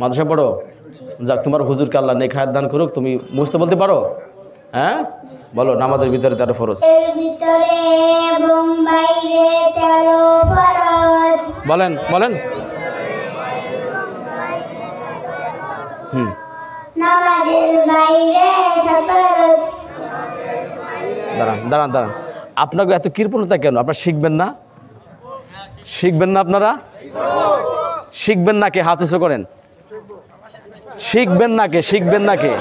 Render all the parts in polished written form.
মাদ্রাসা পড়ো? যাক, তোমার হুজুরকে আল্লাহ নেক হায়াত দান করুক। তুমি মুখস্থ বলতে পারো? হ্যাঁ, বলো। নামাজের ভিতরে 13 ফরজ। ভিতরে এবং বাইরে 13 ফরজ। বলেন বলেন। নামাজের বাইরে 7 ফরজ। দাঁড়ান দাঁড়ান দাঁড়ান, আপনাকে এত কৃপণতা কেন? আপনারা শিখবেন না? শিখবেন না আপনারা? শিখবেন না কে? হাত উঁচু করেন। শিখবেন না কে? শিখবেন না কে?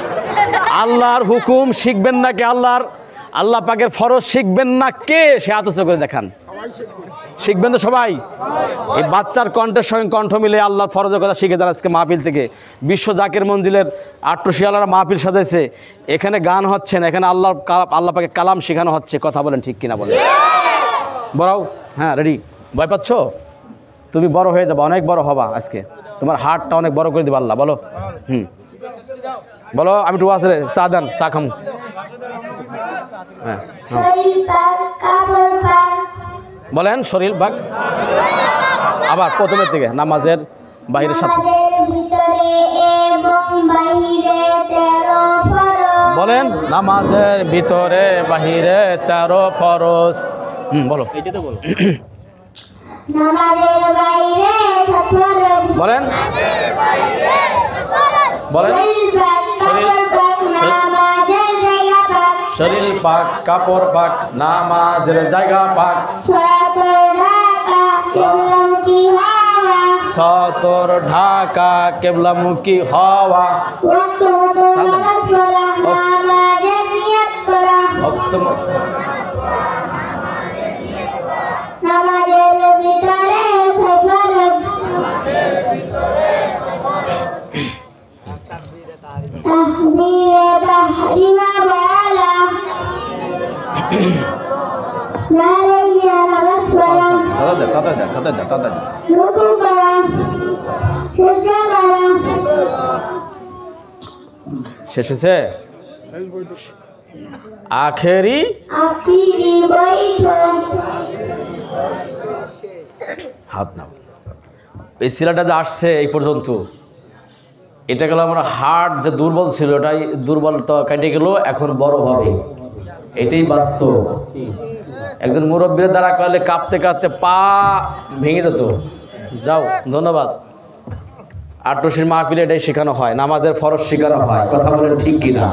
আল্লাহর হুকুম শিখবেন না কে? আল্লাহ পাকের ফরজ শিখবেন না কে? সে হাত উঁচু করে দেখান। শিখবেন তো সবাই? এই বাচ্চার কণ্ঠের সঙ্গে কণ্ঠ মিলে আল্লাহর ফরজের কথা শিখে যান আজকে মাহফিল থেকে। বিশ্ব জাকির মঞ্জিলের আট্রশিয়ালারা মাহফিল সাজাইছে, এখানে গান হচ্ছে না, এখানে আল্লাহ পাকে কালাম শেখানো হচ্ছে। কথা বলেন ঠিক কিনা বলেন? বড়াও। হ্যাঁ, রেডি? ভয় পাচ্ছ? তুমি বড় হয়ে যাবে, অনেক বড় হবা আজকে। তোমার হার্টটা অনেক বড় করে দিবে আল্লাহ। বলো। বলো। আমি একটু আসলে চা দেন, চা খাম। হ্যাঁ, বলেন। শরীর ভাগ। আবার প্রথমের থেকে। নামাজের বাইরে 7। বলেন। নামাজের ভিতরে বাহিরে 13 ফরজ। বলো। নামাজের বাইরে 7 ফরজ। বলেন বলেন। শরীর পাক, কাপড় পাক, নামাজের জায়গা পাক। সতর ঢাকা কেবলামুখী হওয়া। শেষ হয়েছে? আখেরি হাত নাও। এই শিলাটা যে আসছে এই পর্যন্ত, এটা গেল আমার হার্ট যে দুর্বল ছিল, ওটাই দুর্বলতা কেটে গেল, এখন বড় হবে। এটাই বাস্তব। একজন মুরব্বীর দ্বারা করলে কাঁপতে কাঁপতে পা ভেঙে যেত। যাও, ধন্যবাদ। আটরশির মাহফিলে এটাই শেখানো হয়, নামাজের ফরজ শেখানো হয়। কথা বলেন ঠিক কিনা?